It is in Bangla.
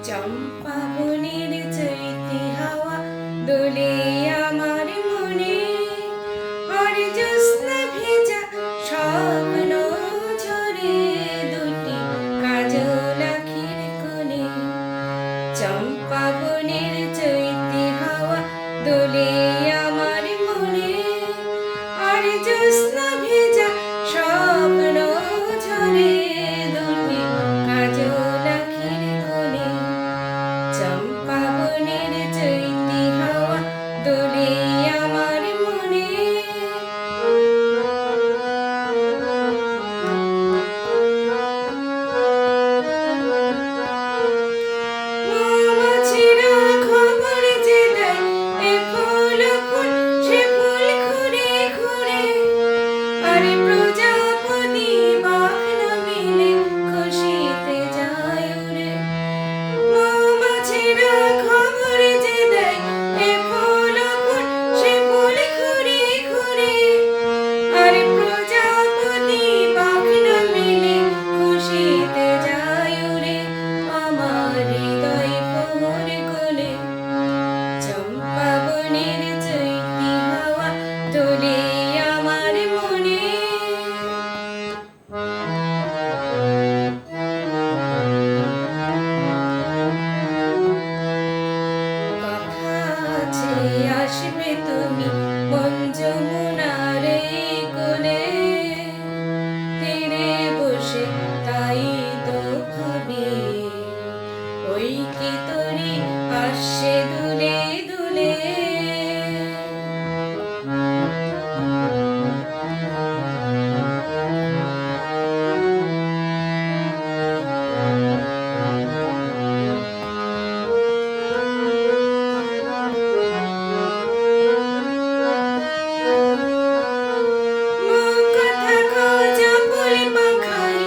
চম্পা বনের চৈতি হাওয়া দোলে আমার মনে, আর জ্যোৎস্না ভেজা স্বপ্ন ঝরে দুটি কাজল আখির কোণে। চম্পা বনের চৈতি হাওয়া দোলে আমার মনে, আর জ্যোৎস্না ভেজা স্বপ্ন ঝরে দুটি কাজল আখির কোণে। চম্পা বনের চৈতি হাওয়া দোলে আমার মনে। মৌমাছিরা খবর যে দেয়, এ ফুল ফুল সে ফুল ঘুরে ঘুরে, আর প্রজাপতি বাহন মিলে খুশিতে যায় উড়ে। মৌমাছিরা খবর যে দেয়, এ ফুল ফুল সে ফুল ঘুরে ঘুরে, আর প্রজাপতি বাহন মিলে খুশিতে যায় উড়ে আমার হৃদয় ভোর কোলে। চম্পা বনের চৈতি হাওয়া দোলে আমার মনে। কথা আছে আসবে তুমি মন যমুনার এই কোলে, তীরে বসে তাই তো ভাবি, ওই কি তরি আসছে দুলে দুলে। কথা খোঁজা ফুল পাখায়